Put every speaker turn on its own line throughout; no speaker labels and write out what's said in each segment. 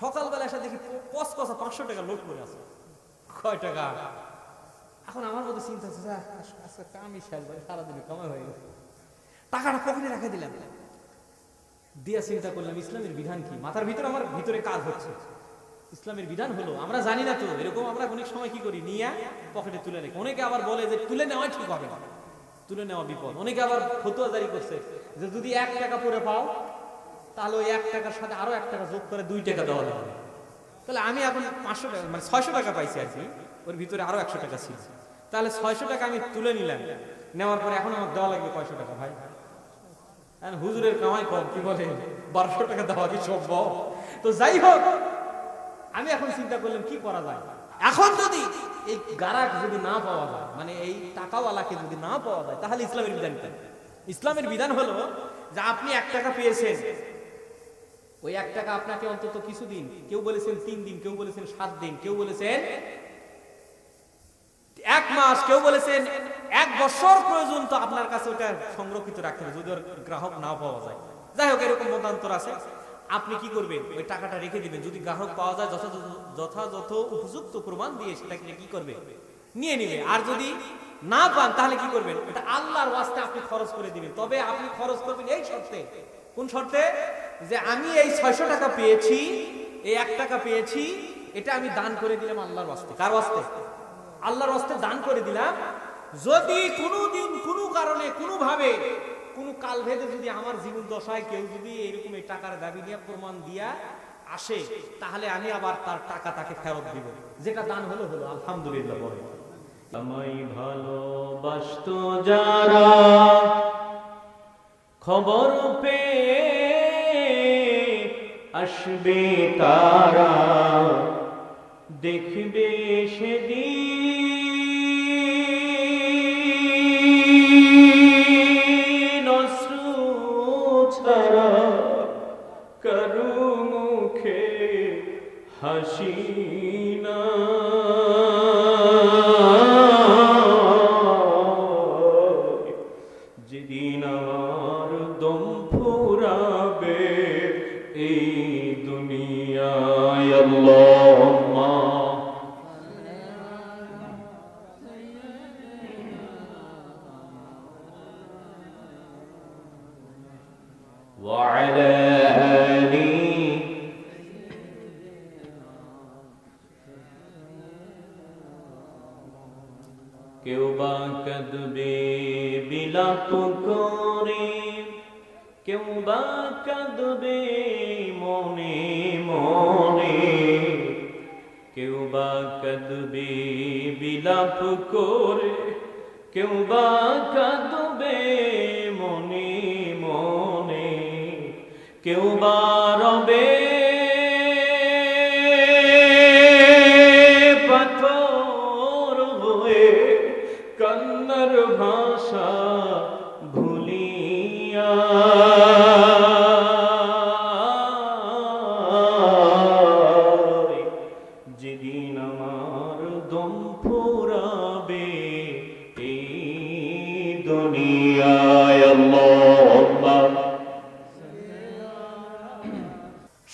সকালবেলা এসে দেখি কসকসা 500 টাকা লোড করে আছে। কয় টাকা? এখন আমার মধ্যে চিন্তা হচ্ছে আজকে কামই শেষ ভাই, সারাদিনে কামাই হয়ে গেছে, টাকাটা পকেটে রেখে দিলাম। দিয়া চিন্তা করলাম ইসলামের বিধান কি। মাথার ভিতরে আমার ভিতরে কাজ হচ্ছে, ইসলামের বিধান হলো আমরা জানি না তো, এরকম আমরা অনেক সময় কি করি, নিয়ে পকেটে তুলে রেখে। অনেকে আবার বলে যে তুলে নেওয়া ঠিক হবে না, তুলে নেওয়া বিপদ। অনেকে আবার ফতোয়া জারি করছে যে যদি 1 টাকা পরে পাও তাহলে ওই 1 টাকার সাথে আরো 1 টাকা যোগ করে 2 টাকা দেওয়া লাগবে। তাহলে আমি এখন 500 টাকা মানে 600 টাকা পাইছি আর কি, ওর ভিতরে আরো 100 টাকা ছিল, তাহলে 600 টাকা আমি তুলে নিলাম। নেওয়ার পরে এখন আমার দেওয়া লাগবে 500 টাকা ভাই। হুজুরের কামাই কম, কি বলে 1200 টাকা দেওয়া কি সম্ভব? তো যাই হোক, আমি এখন চিন্তা করলাম কি করা যায়। এখন যদি এই গারাক যদি না পাওয়া যায়, মানে এই টাকাওয়ালাকে যদি না পাওয়া যায়, তাহলে ইসলামের বিধান কি? ইসলামের বিধান হলো যে আপনি 1 টাকা পেয়েছেন, ওই 1 টাকা আপনাকে অন্তত কিছুদিন, কেউ বলেছেন 3 দিন, কেউ বলেছেন 7 দিন, কেউ বলেছেন 1 মাস, কেউ বলেছেন 1 বছর পর্যন্ত আপনার কাছে ওটা সংরক্ষিত রাখতে হবে যদি ওর গ্রাহক না পাওয়া যায়। যাই হোক, এরকম মতান্তর আছে। আপনি কি করবেন? ওই টাকাটা রেখে দিবেন, যদি গ্রাহক পাওয়া যায় যথাযথ উপযুক্ত প্রমাণ দিয়ে সেটাকে কি করবে, নিয়ে নিবে। আর যদি না পান তাহলে কি করবেন? এটা আল্লাহর ওয়াস্তে আপনি খরচ করে দিবেন। তবে আপনি খরচ করবেন এই শর্তে। কোন শর্তে? যে আমি এই 600 টাকা পেয়েছি, এই 1 টাকা পেয়েছি, এটা আমি দান করে দিলাম আল্লাহর ওয়াস্তে। কার ওয়াস্তে? আল্লাহর ওয়াস্তে দান করে দিলাম। যদি কোনোদিন কোনো কারণে কোনোভাবে কোনো কাল ভেদে যদি আমার জীবন দশায় কেউ যদি এরকম এই টাকার দাবি নিয়ে প্রমাণ দিয়া আসে, তাহলে আমি আবার তার টাকা তাকে ফেরত দিব। যেটা দান হলো হলো, আলহামদুলিল্লাহ বলে।
আমায় ভালোবাসতো যারা, খবর পেয়ে আসবে তারা, দেখবে সেদিন অশ্রু ছাড়া কারো মুখে হাসি না। যেদিন আমার দম ফুরাবে এই দুনিয়ায়, আল্লাহুম্মা ওয়া আলা আলি। কেউ বা কাঁদবে বিলাপ করে, কেউ বা কাঁদবে মনে মনে, কেউ বা কাঁদবে বিলাপ করে, কেউ বা কাঁদবে মনে মনে, কেউ বা রবে পাথর হয়ে কান্নার ভাষা ভুলিয়া। যেদিন আমার দম ফুরাবে এই দুনিয়ায়, আল্লাহুম্মা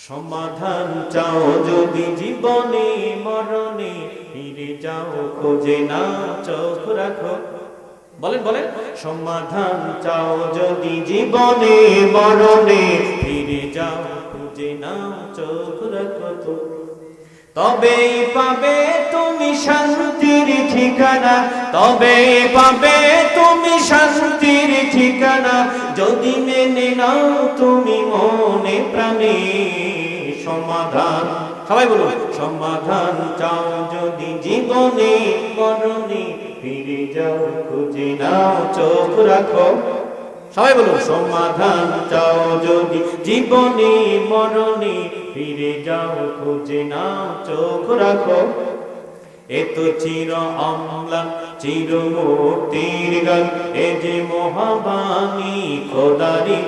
সমাধান চাও যদি জীবনে মরণে, ফিরে যাও খোঁজে না চোখ রাখো। বলেন বলেন, সমাধান চাও যদি জীবনে মরণে, ফিরে যাও খুঁজে না চোখ রাখো। তবেই পাবে তুমি শান্তির ঠিকানা, তবেই পাবে তুমি শান্তির ঠিকানা, যদি মেনে নাও তুমি মনে প্রাণে সমাধান। সবাই বলুন, সমাধান চাও যদি জীবনে মরণে, ফিরে যাও খুঁজে নাও চোখ রাখো। সবাই বলুন, সমাধান চাও যদি জীবনে মরণে, ফিরে যাও খুঁজে নাও চোখ রাখো। এত চির অম্লান চির মুক্তির গান, এ যে মহাবাণী খোদারি।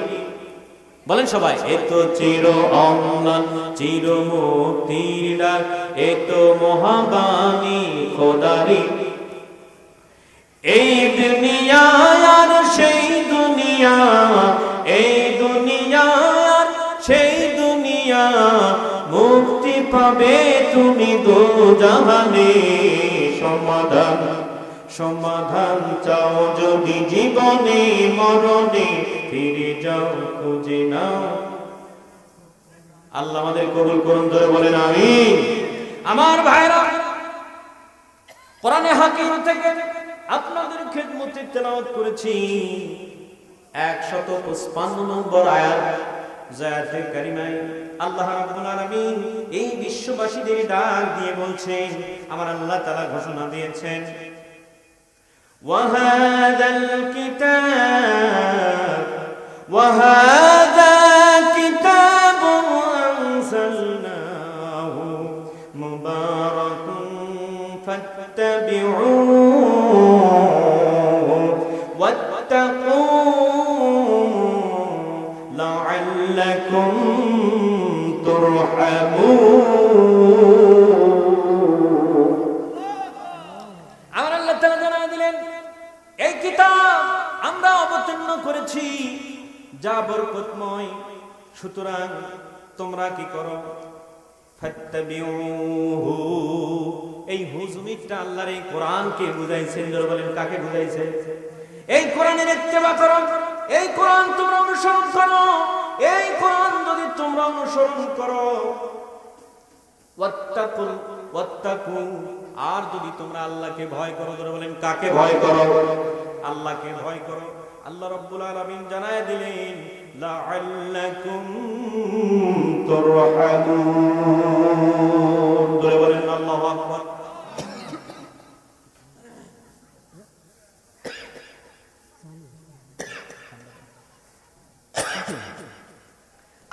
বলেন সবাই, এত চির অম্লান চির মুক্তির গান, এত মহাবাণী খোদারি। এই দুনিয়া আর সেই দুনিয়া, এই দুনিয়া আর সেই দুনিয়া, মুক্তি পাবে তুমি দোজাহানে সমাধান। সমাধান চাও যদি জীবনে মরণে, ফিরে যাও খুঁজে নাও। আল্লাহ আমাদের কবুল করুন, ধরে বলেন আমিন।
আমার ভাইরা, কোরআনে হাকিম থেকে আপনাদের খেদমতে তেলাওয়াত করেছি 155 নম্বর আয়াত। জায়াতে কারিমায় আল্লাহ রাব্বুল আলামিন এই বিশ্ববাসীদের ডাক দিয়ে বলছেন, আমার আল্লাহ তাআলা ঘোষণা দিয়েছেন,
ওয়াহাদাল কিতাব ওয়াহাদা কিতাবুন আনসালনাহু মুবারাকুন ফাত্তাবিউহু ওয়াত্তাকু লাআল্লাকুম তুরহামুন।
আমার আল্লাহ তাআলা জানায় দিলেন, এই কিতাব আমরা অবতীর্ণ করেছি যা বরকতময়, সুতরাং তোমরা কি করো, ফাত্তাবিউহু। এই হুজুমিটা আল্লাহর এই কোরআনকে বুঝাইছেন। যারা বলেন কাকে বুঝাইছেন? এই কোরআনের ইত্তেবা করো, এই কোরআন তোমরা অনুসরণ করো। এই কোরআন যদি তোমরা অনুসরণ করো, ওয়াত্তাকু, আর যদি তোমরা আল্লাহকে ভয় করো। যারা বলেন কাকে ভয় করো? আল্লাহকে ভয় করো। আল্লাহ রাব্বুল আলামিন জানায় দিলেন, লাআল্লাকুম তুরহামুন। যারা বলেন আল্লাহু আকবার।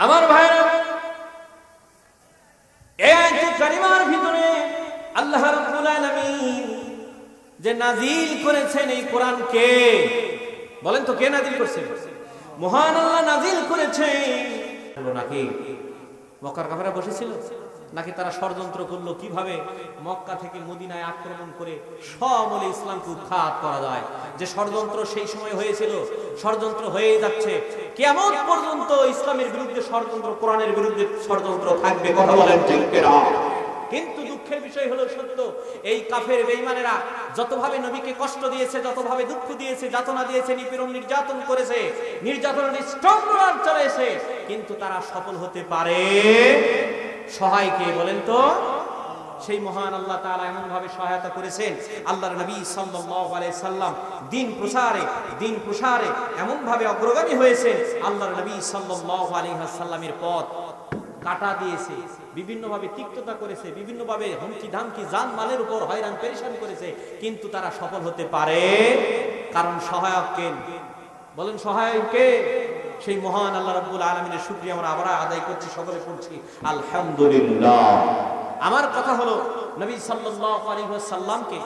আমার ভাইরা, এই আয়াতে কারিমার ভিতরে আল্লাহ রাব্বুল আলামিন যে নাজিল করেছেন এই কোরআনকে, বলেন তো কে নাজিল করেছেন? মহান আল্লাহ নাজিল করেছেন। নাকি মক্কার কাফেররা বসেছিল, নাকি তারা ষড়যন্ত্র করলো কিভাবে মক্কা থেকে মদিনায় আক্রমণ করে সমূলে ইসলামকে উৎখাত করা যায়? যে ষড়যন্ত্র সেই সময় হয়েছিল, ষড়যন্ত্র হয়ে যাচ্ছে, কিয়ামত পর্যন্ত ইসলামের বিরুদ্ধে ষড়যন্ত্র, কোরআনের বিরুদ্ধে ষড়যন্ত্র থাকবে। কথা বলেন ঠিক কিনা? কিন্তু দুঃখের বিষয় হলো সত্য, এই কাফের বেঈমানেরা যতভাবে নবীকে কষ্ট দিয়েছে, যতভাবে দুঃখ দিয়েছে, যাতনা দিয়েছে, নিপীড়ন নির্যাতন করেছে, নির্যাতন নিষ্ঠুর চালিয়েছে, কিন্তু তারা সফল হতে পারে সহায় কে বলেন তো? সেই মহান আল্লাহ তাআলা এমন ভাবে সহায়তা করেছেন, আল্লাহর নবী সাল্লাল্লাহু আলাইহি সাল্লাম দিন প্রসারে এমন ভাবে অগ্রগামী হয়েছেন। আল্লাহর নবী সাল্লাল্লাহু আলাইহি সাল্লামের পথ কাটা দিয়েছে, বিভিন্ন ভাবে তিক্ততা করেছে, বিভিন্ন ভাবে হুমকি ধামকি জান মালের উপর হয়রান পেরেশান করেছে, কিন্তু তারা সফল হতে পারে। কারণ সহায়ক কে? বলেন সহায়ক কে? সেই মহান আল্লাহ রাব্বুল আলামিনের শুকরিয়া আমরা আবার আদায় করছি, সকলে করছি আলহামদুলিল্লাহ। আমার কথা হলো, নবী সাল্লাল্লাহু আলাইহি ওয়াসাল্লামকে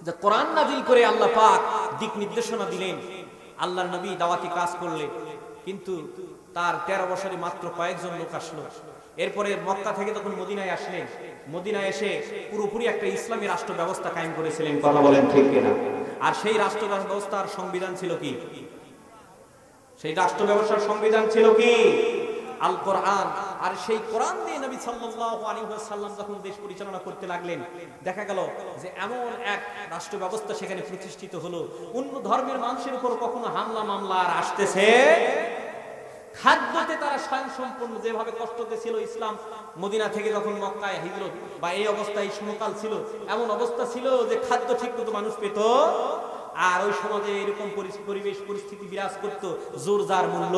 যে কোরআন নাযিল করে আল্লাহ পাক দিক নির্দেশনা দিলেন, আল্লাহর নবী দাওয়াতি কাজ করলেন, কিন্তু তার 13 বছরে মাত্র কয়েকজন লোক আসলো। এরপরে মক্কা থেকে তখন মদিনায় আসলেন, মদিনায় এসে পুরোপুরি একটা ইসলামী রাষ্ট্র ব্যবস্থা কায়েম করেছিলেন। কথা বলেন ঠিক কিনা? আর সেই রাষ্ট্র ব্যবস্থার সংবিধান ছিল কি? সেই রাষ্ট্র ব্যবস্থার সংবিধান ছিল কি? আল কোরআন। আর সেই কোরআন দিয়ে নবী সাল্লাল্লাহু আলাইহি ওয়াসাল্লাম যখন দেশ পরিচালনা করতে লাগলেন, দেখা গেল যে এমন এক রাষ্ট্র ব্যবস্থা সেখানে প্রতিষ্ঠিত হলো, অন্য ধর্মের মানুষের উপর কখনো হামলা মামলা আর আসতেছে। খাদ্যতে তারা স্বয়ংসম্পূর্ণ, যেভাবে কষ্টতে ছিল ইসলাম মদিনা থেকে যখন মক্কায় হিজরত, বা এই অবস্থায় সমকাল ছিল, এমন অবস্থা ছিল যে খাদ্য ঠিকমতো মানুষ পেত। আর ওই সমাজে এরকম পরিবেশ পরিস্থিতি বিরাজ করত, জোর যার মূল্য,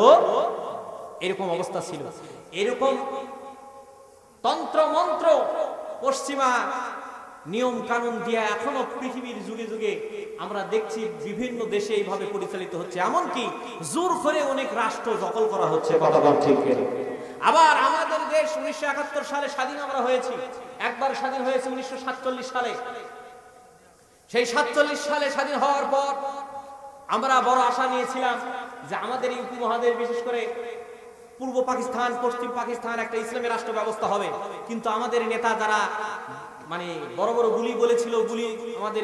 এরকম অবস্থা ছিল। এরকম তন্ত্র মন্ত্র পশ্চিমা নিয়ম কানুন দিয়ে এখনো পৃথিবীর যুগে যুগে আমরা দেখছি বিভিন্ন দেশে এইভাবে পরিচালিত হচ্ছে, এমনকি জোর করে অনেক রাষ্ট্র দখল করা হচ্ছে। কথা বল ঠিক। আবার আমাদের দেশ 1971 সালে স্বাধীন আমরা হয়েছি, একবার স্বাধীন হয়েছে 1947 সালে। সেই 47 সালে স্বাধীন হওয়ার পর আমরা বড় আশা নিয়েছিলাম যে আমাদের এই উপমহাদেশ, বিশেষ করে পূর্ব পাকিস্তান, পশ্চিম পাকিস্তান একটা ইসলামী রাষ্ট্র ব্যবস্থা হবে। কিন্তু আমাদের নেতা যারা মানে বড় বড় গুলি বলেছিল, গুলি আমাদের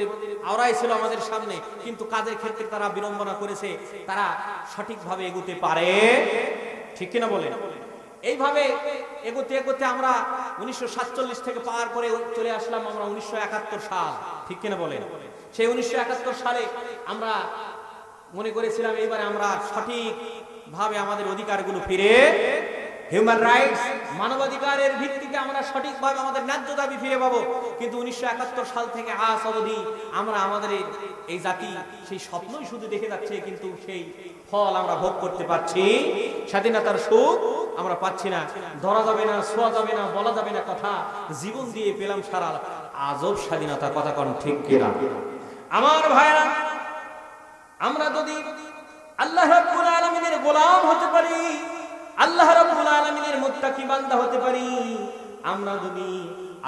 আওড়াই ছিল আমাদের সামনে, কিন্তু কাজের ক্ষেত্রে তারা বিড়ম্বনা করেছে, তারা সঠিকভাবে এগোতে পারে। ঠিক কিনা বলেন? এইভাবে এগোতে এগোতে আমরা 1947 থেকে পার করে চলে আসলাম আমরা 1971 সাল, ঠিক কিনা বলেন? সেই 1971 সালে আমরা মনে করেছিলাম এইবারে আমরা সঠিক ভাবে আমাদের অধিকারগুলো ফিরে, হিউম্যান রাইটস মানবাধিকারের ভিত্তিতে আমরা সঠিকভাবে আমাদের ন্যায্য দাবি ফিরে পাবো। কিন্তু 1971 সাল থেকে আজ অবধি আমরা আমাদের এই জাতি সেই স্বপ্নই শুধু দেখে যাচ্ছে, কিন্তু সেই ফল আমরা ভোগ করতে পারছি, স্বাধীনতার সুখ আমরা পাচ্ছি না। ধরা যাবে না, ছোঁয়া যাবে না, বলা যাবে না কথা, জীবন দিয়ে পেলাম সারা আজব স্বাধীনতা। কথা কোন ঠিক কিনা? আমার ভাইরা, আমরা যদি আল্লাহ রাব্বুল আলামিনের গোলাম হতে পারি, আল্লাহ রাব্বুল আলামিনের মুত্তাকি বান্দা হতে পারি, আমরা যদি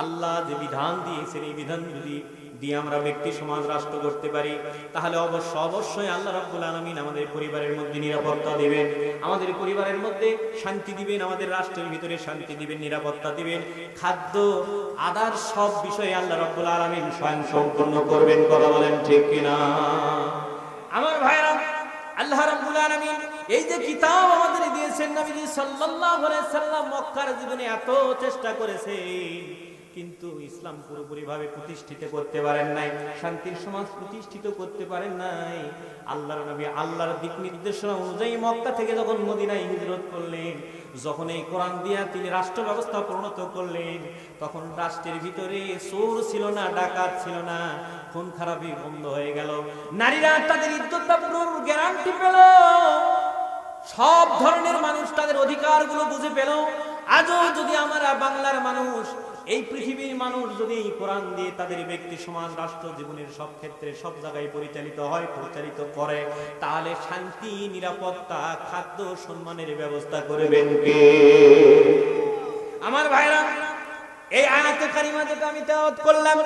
আল্লাহ যে বিধান দিয়েছেন এই বিধান যদি দিয়ে আমরা ব্যক্তি সমাজ রাষ্ট্র করতে পারি, তাহলে অবশ্যই আল্লাহ রাব্বুল আলামিন আমাদের পরিবারের মধ্যে নিরাপত্তা দিবেন, আমাদের পরিবারের মধ্যে শান্তি দিবেন, আমাদের রাষ্ট্রের ভিতরে শান্তি দিবেন, নিরাপত্তা দিবেন, খাদ্য আদার সব বিষয়ে আল্লাহ রাব্বুল আলামিন স্বয়ং সম্পূর্ণ করবেন। কথা বলেন ঠিক কিনা? আমার ভাইরা, আল্লাহ রাব্বুল আলামিন এই যে কিতাব আমাদের দিয়েছেন, নবী সাল্লাল্লাহু আলাইহি সাল্লাম মক্কার জীবনে এত চেষ্টা করেছেন, কিন্তু ইসলাম পুরোপুরি ভাবে প্রতিষ্ঠিত করতে পারেন নাই, শান্তির সমাজ প্রতিষ্ঠিত করতে পারেন নাই। আল্লাহর নবী আল্লাহর দিক নির্দেশনা অনুযায়ী মক্কা থেকে যখন মদিনায় হিজরত করলেন, যখন এই কোরআন দিয়া তিনি রাষ্ট্র ব্যবস্থা পরিণত করলেন, তখন রাষ্ট্রের ভিতরে চোর ছিল না, ডাকাত ছিল না, খুন খারাপি বন্ধ হয়ে গেল, নারীরা তাদের ইজ্জতটা পুরো গ্যারান্টি পেল, সব ধরনের মানুষ তাদের অধিকারগুলো বুঝে পেল। আজও যদি আমরা বাংলার মানুষ, এই পৃথিবীর মানুষ যদি এই কোরআন দিয়ে তাদের ব্যক্তি সমাজ রাষ্ট্র জীবনের সব ক্ষেত্রে সব জায়গায় পরিচালিত হয়, পরিচালিত করে, তাহলে শান্তি, নিরাপত্তা, খাদ্য, সম্মানের ব্যবস্থা করবেন কে? আমার ভাইরা, এই আয়াতে কারিমা যেটা আমি তেলাওয়াত করলাম,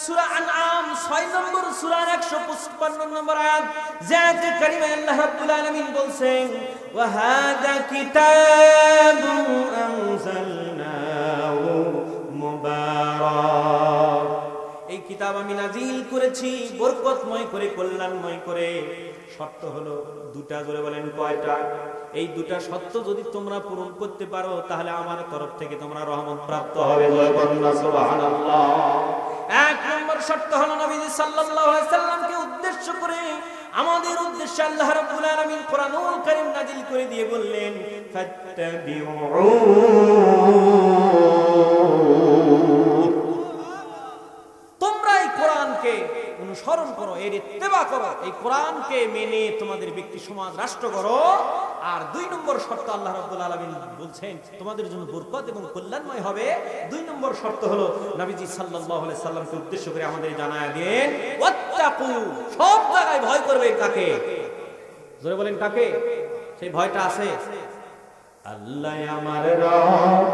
সূরা আনআম 6 নম্বর সূরার 155 নম্বর আয়াত, যে আয়াতে কারিমায় আল্লাহ রাব্বুল আলামিন বলছেন, ওয়া হাযা কিতাবুন আনজালনাহু মুবারাক, এই কিতাব আমি নাজিল করেছি বরকতময় করে, কল্যাণময় করে। শর্ত হলো দুটা, জোরে বলেন কয়টা? এই দুটা শর্ত যদি তোমরা পূরণ করতে পারো, তাহলে আমার তরফ থেকে তোমরা রহমত প্রাপ্ত হবে। জয় বন্না সুবহানাল্লাহ। এক নম্বর শর্ত হলো নবীজি সাল্লাল্লাহু আলাইহি সাল্লামকে উদ্দেশ্য করে, আমাদের উদ্দেশ্যে আল্লাহ রাব্বুল আলামিন কোরআনুল কারীম নাজিল করে দিয়ে বললেন, ফাত্তাবিউ, তোমরা এই কোরআনকে অনুসরণ করো, এর ইত্তেবা করো, এই কোরআনকে মেনে তোমাদের ব্যক্তি সমাজ রাষ্ট্র করো। আর 2 নম্বর শর্ত আল্লাহ রাব্বুল আলামিন বলছেন তোমাদের জন্য বরকত এবং কল্যাণময় হবে। 2 নম্বর শর্ত হলো নবীজি সাল্লাল্লাহু আলাইহি সাল্লামকে উদ্দেশ্য করে আমাদের জানায়া দেন, ওয়াত্তাকু, সব জায়গায় ভয় করবে কাকে? জোরে বলেন কাকে? সেই ভয়টা আছে, আল্লাহ আমার রব,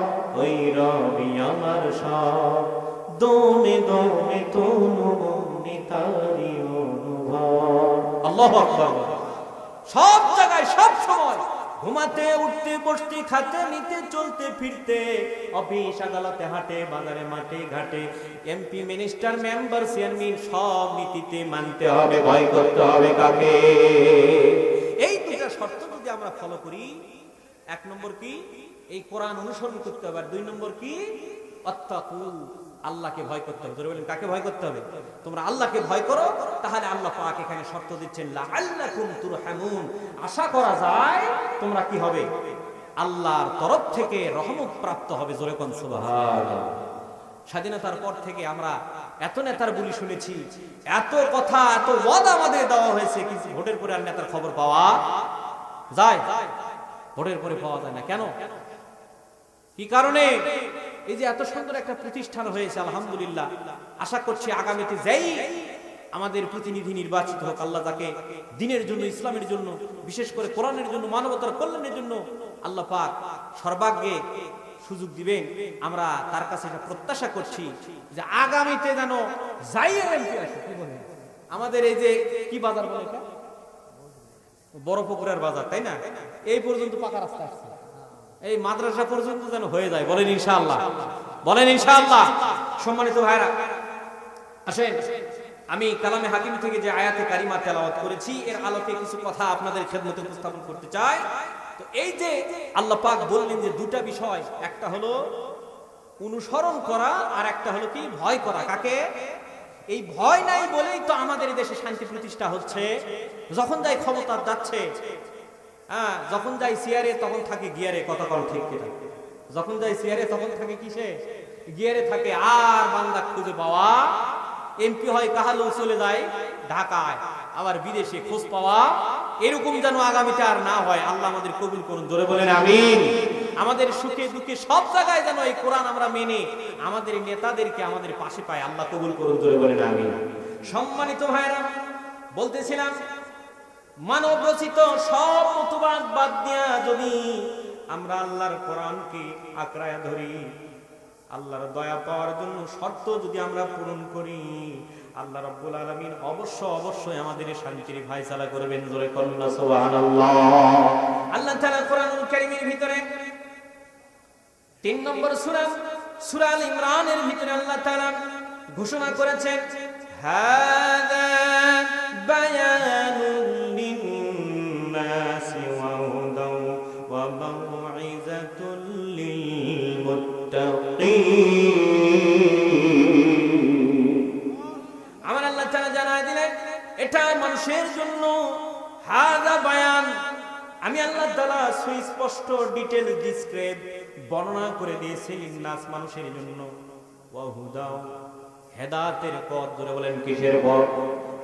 ওই রবি আমার সব, দমে দমে তনু মনে তারি অনুভব। আল্লাহু আকবার। সব জায়গায় সব সময়, ঘুমাতে, উঠতে, বসতে, খাতে, নিতে, চলতে, ফিরতে, অফিস আদালতে, হাটে বাজারে, মাঠে ঘাটে, এমপি, মিনিস্টার, মেম্বার, চেয়ারম্যান, সব নীতিতে মানতে হবে, ভয় করতে হবে কাকে? এই দুটা শর্ত যদি আমরা ফলো করি, 1 নম্বর কি? এই কোরআন অনুসরণ করতে হবে। আর 2 নম্বর কি? আত্তাকু, আল্লাহকে ভয় করতে হবে। জোরে বলেন কাকে ভয় করতে হবে? তোমরা আল্লাহকে ভয় করো, তাহলে আল্লাহ পাক এখানে শর্ত দিচ্ছেন, লাআল্লাকুম তুরহামুন, আশা করা যায় তোমরা কি হবে? আল্লাহর তরফ থেকে রহমত প্রাপ্ত হবে। জোরে কোন সুবহানাল্লাহ। স্বাধীনতার পর থেকে আমরা এত নেতার বলি শুনেছি, এত কথা, এত ওয়াদা আমাদের দেওয়া হয়েছে, কিন্তু ভোটের পরে আর নেতার খবর পাওয়া যায়? ভোটের পরে পাওয়া যায় না। কেন? কি কারণে? এই যে এত সুন্দর একটা প্রতিষ্ঠান হয়েছে, আলহামদুলিল্লাহ, আশা করছি আগামীতে যেই আমাদের প্রতিনিধি নির্বাচিত হোক, আল্লাহ তাকে দ্বীনের জন্য, ইসলামের জন্য, বিশেষ করে কোরআনের জন্য, মানবতার কল্যাণের জন্য আল্লাহ পাক সর্বাগ্যে সুযোগ দিবেন। আমরা তার কাছে এটা প্রত্যাশা করছি যে আগামীতে যেন জাইয়ের এমপি আসে। কি বলে আমাদের এই যে কি বাজার বলে এটা, বড় পুকুরের বাজার, তাই না? এই পর্যন্ত পাকা রাস্তা আসছে, এই মাদ্রাসা পর্যন্ত যেন হয়ে যায়। বলেন ইনশাআল্লাহ, বলেন ইনশাআল্লাহ। সম্মানিত ভাইরা, আসেন আমি কালামে হাকিম থেকে যে আয়াতে কারিমা তেলাওয়াত করেছি, এর আলোকে কিছু কথা আপনাদের খেদমতে উপস্থাপন করতে চাই। তো এই যে আল্লাহ পাক বললেন যে দুটা বিষয়, একটা হলো অনুসরণ করা আর একটা হলো কি ভয় করা। কাকে? এই ভয় নাই বলেই তো আমাদের দেশে শান্তি প্রতিষ্ঠা হচ্ছে। যখন যাই ক্ষমতা যাচ্ছে, হ্যাঁ, যখন যাই সিয়ারে তখন থাকে গিয়ারে, কথা কম ঠিক কিনা? যখন যাই সিয়ারে তখন থাকে কিসে? গিয়ারে থাকে। আর বান্দা খুঁজে পাওয়া, এমপি হয় কাহালু চলে যায় ঢাকায়, আবার বিদেশে খোঁজ পাওয়া, এরকম যেন আগামীতে আর না হয়। আল্লাহ আমাদের কবুল করুন, জোরে বলেন আমিন। আমাদের সুখে দুঃখে সব জায়গায় যেন এই কোরআন আমরা মেনে আমাদের নেতাদেরকে আমাদের পাশে পাই। আল্লাহ কবুল করুন, জোরে বলেন আমিন। সম্মানিত ভাইরা, বলতেছিলাম মানব রচিত সব মতবাদ বাদ দিয়া যদি আমরা আল্লাহর কোরআনকে আঁকড়ায় ধরি, আল্লাহর দয়া পাওয়ার জন্য শর্ত যদি আমরা পূরণ করি, আল্লাহ রাব্বুল আলামিন অবশ্যই আমাদের শান্তির ফায়সালা করবেন। জোরে কন্না সুবহানাল্লাহ। আল্লাহ তাআলা কোরআনুল কারীমের ভিতরে 3 নম্বর সূরা আল ইমরানের ভিতরে আল্লাহ তাআলা ঘোষণা করেছেন, হাযা বায়ানুল লিন-নাসি ওয়া হুদাও ওয়া মাউইযাতুল লিল-মুত্তাকিন। আমার আল্লাহ তাআলা জানায় দিলেন এটা মানুষের জন্য। হাযা বায়ান, আমি আল্লাহ তাআলা সুস্পষ্ট ডিটেইল ডিসক্রাইব বর্ণনা করে দিয়েছি লিন-নাস, মানুষের জন্য। ওয়া হুদাও, হেদায়েতের পথ। জোরে বলেন কিসের পথ?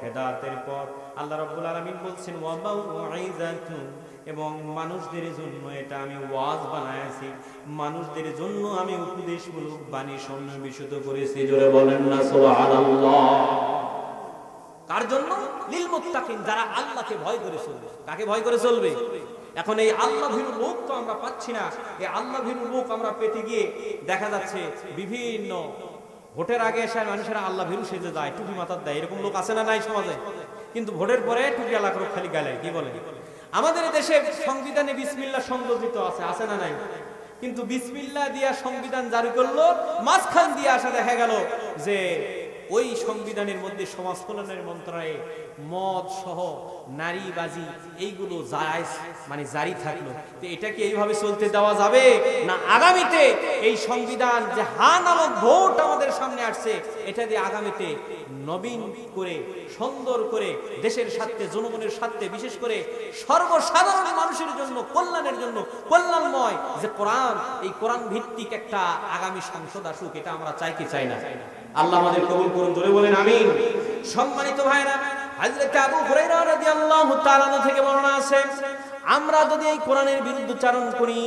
হেদায়েতের পথ। আল্লাহ রাব্বুল আলামিন বলছেন ওয়া মাউইযাতুন, এবং মানুষদের জন্য এটা আমি ওয়াজ বানাইছি, মানুষদের জন্য আমি উপদেশমূলক বাণী সন্নিবেশিত করেছি। জোরে বলেন না সুবহানাল্লাহ। কার জন্য? লিল মুত্তাকিন, যারা আল্লাহকে ভয় করে চলবে। কাকে ভয় করে চলবে? এখন এই আল্লাহ ভীরু লোক তো আমরা পাচ্ছি না। এই আল্লাহ ভীরু লোক আমরা পেতে গিয়ে দেখা যাচ্ছে বিভিন্ন ভোটের আগে এসে মানুষেরা আল্লাহ ভীরু সেজে যায়, টুপি মাথার দেয়। এরকম লোক আছে না নাই সমাজে? কিন্তু ভোটের পরে টুপি আলাদা করে খালি গালে। কি বলে? আমাদের দেশে সংবিধানে বিসমিল্লাহ সংযোজিত আছে, আছে না নাই? কিন্তু বিসমিল্লাহ দিয়া সংবিধান জারি করলো, মাঝখান দিয়ে আসা দেখা গেল যে ওই সংবিধানের মধ্যে সমাজ কল্যাণের মন্ত্রণালয়ে মদ সহ নারীবাজি এইগুলো জায়েজ মানে জারি থাকলো। তো এটা কি এইভাবে চলতে দেওয়া যাবে না? আগামীতে এই সংবিধান যে হা নামক ভোট আমাদের সামনে আসছে, এটা দিয়ে আগামীতে নবীন করে সুন্দর করে দেশের স্বার্থে, জনগণের স্বার্থে, বিশেষ করে সর্বসাধারণ মানুষের জন্য কল্যাণের জন্য কল্যাণময় যে কোরআন, এই কোরআন ভিত্তিক একটা আগামী সংসদ আসুক, এটা আমরা চাই কি চাই না? আল্লাহ আমাদের কবুল করুন, জোরে বলেন আমিন। সম্মানিত ভাইরা, হযরত আবু হুরায়রা রাদিয়াল্লাহু তাআলা থেকে বর্ণনা আছে, আমরা যদি এই কোরআনের বিরুদ্ধাচরণ করি,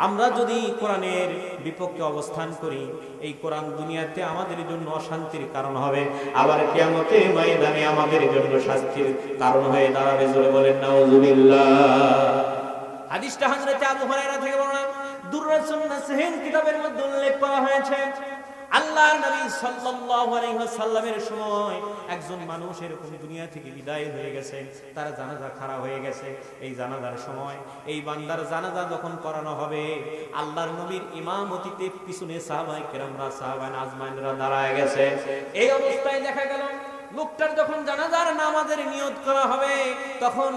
আমরা যদি কোরআনের বিপক্ষে অবস্থান করি, এই কোরআন দুনিয়াতে আমাদের জন্য অশান্তির কারণ হবে, আবার কিয়ামতের ময়দানে আমাদের জন্য শাস্তির কারণ হয়ে দাঁড়াবে। জোরে বলেন নাউযুবিল্লাহ। হাদিসটা হযরত আবু হুরায়রা থেকে বর্ণনা, দুররাসুন নাসহিন কিতাবের মধ্যে উল্লেখ করা হয়েছে, আল্লাহর নবী সাল্লাল্লাহু আলাইহি ওয়াসাল্লামের সময় একজন মানুষ এরকম দুনিয়া থেকে বিদায় হয়ে গেছে, তার জানাজা খাড়া হয়ে গেছে। এই জানাজার সময় এই বান্দার জানাজা যখন করানো হবে, আল্লাহর নবীর ইমামতিতে পিছনে সাহাবায়ে কেরামরা, সাহাবায়ে আজমাইনরা দাঁড়ায় গেছে। এই অবস্থায় দেখা গেল লোকটার যখন জানাজার নামাজের নিয়ত করা হবে, তখন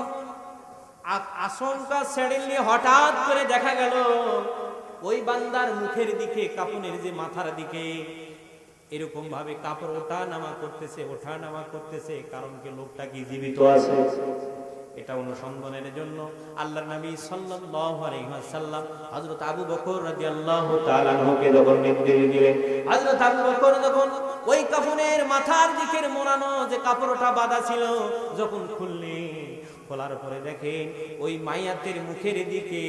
আশঙ্কা সাডেনলি হঠাৎ করে দেখা গেল ওই বান্দার মুখের দিকে, কাপনের যে মাথার দিকে এরকম ভাবে কাপড় ওঠা নামা করতেছে। কারণ কি? লোকটা কি জীবিত আছে? এটা অনুসন্ধানের জন্য আল্লাহর নবী সাল্লাল্লাহু আলাইহি ওয়াসাল্লাম হযরত আবু বকর রাদিয়াল্লাহু তাআলা আনহুকে যখন নির্দেশ দিলেন, হযরত আবু বকর যখন ওই কাফনের মাথার দিকের মোড়ানো যে কাপড়টা বাঁধা ছিল যখন খোলার পরে দেখেন ওই মাইয়াতের মুখের দিকে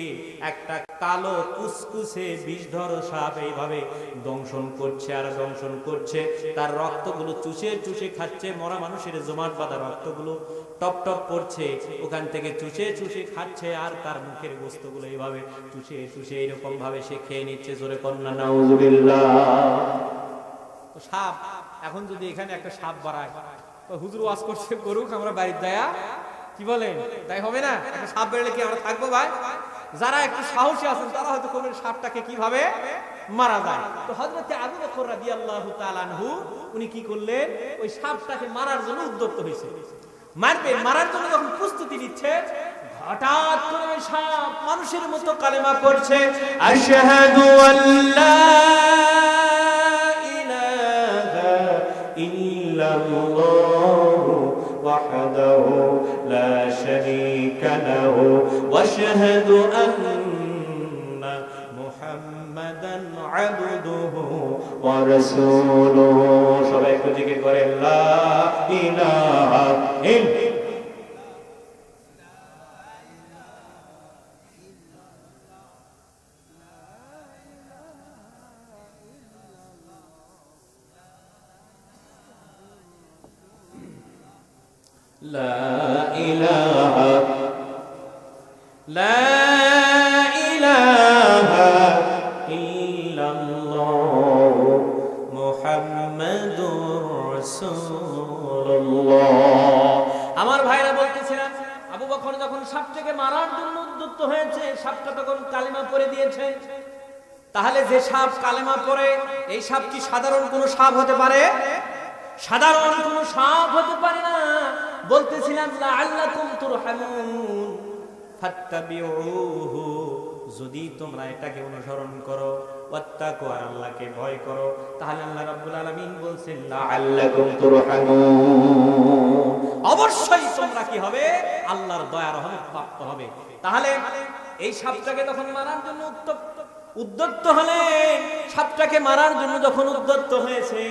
একটা কালো কুসকুসে বিষধর সাপ এইভাবে দংশন করছে আর দংশন করছে। তার রক্তগুলো চুষে চুষে খাচ্ছে, মরা মানুষের জমাট বাঁধা রক্তগুলো টপ টপ পড়ছে, ওখান থেকে চুষে চুষে খাচ্ছে, আর তার মুখের গোস্তগুলো এইভাবে চুষে চুষে এরকম ভাবে সে খেয়ে নিচ্ছে। জোরে কন্না নাউযুবিল্লাহ। তো সাপ, এখন যদি এখানে একটা সাপ বাড়ায়, হুজুর ওয়াজ করছে করুক, আমরা বাড়ির দায়া কি বলেন তাই হবে না? একটা সাপ বেরোলে কি আমরা থাকবো ভাই? যারা একটু সাহসী আছেন তারা হয়তো কোন সাপটাকে কিভাবে মারা যায়। তো হযরত আবু বকর রাদিয়াল্লাহু তাআলা আনহু উনি কি করলেন? ওই সাপটাকে মারার জন্য উদ্যত হয়েছে। মারার জন্য যখন প্রস্তুতি নিচ্ছে, হঠাৎ করে ওই সাপ মানুষের মতো কালেমা পড়ছে,
আশহাদু আল্লা ইলাহা ইল্লাল্লাহু ওয়াহদাহু লা শারীকা লাহু ওয়া আশহাদু আন্না মুহাম্মাদান আবদুহু ওয়া রাসূলুহু। সবাই একটু জিকির করেন লা ইলাহা ইল্লাল্লাহ। لا إله إلا الله محمد رسول الله।
আমার ভাইরা বলতেছিলেন আবু বকর যখন সাপটাকে মারার জন্য উদ্যত হয়েছে, সাপটা তখন কালেমা পড়ে দিয়েছে। তাহলে যে সাপ কালেমা পড়ে, এই সাপ কি সাধারণ কোনো সাপ হতে পারে? সাধারণ কোনো সাপ হতে পারে না। বলতেছিলাম লাআল্লাকুম তুরহামুন ফাত্তাবিউহু, যদি তোমরা এটাকে অনুসরণ করো, ওয়াত্তাকু, আর আল্লাহকে ভয় করো, তাহলে আল্লাহ রাব্বুল আলামিন বলছেন লাআল্লাকুম তুরহামুন, অবশ্যই তোমরা কি হবে? আল্লাহর দয়া রহমত প্রাপ্ত হবে। তাহলে এই সাপটাকে তখন মারার জন্য উদ্যত হলেন। সাপটাকে মারার জন্য যখন উদ্যত হয়েছে,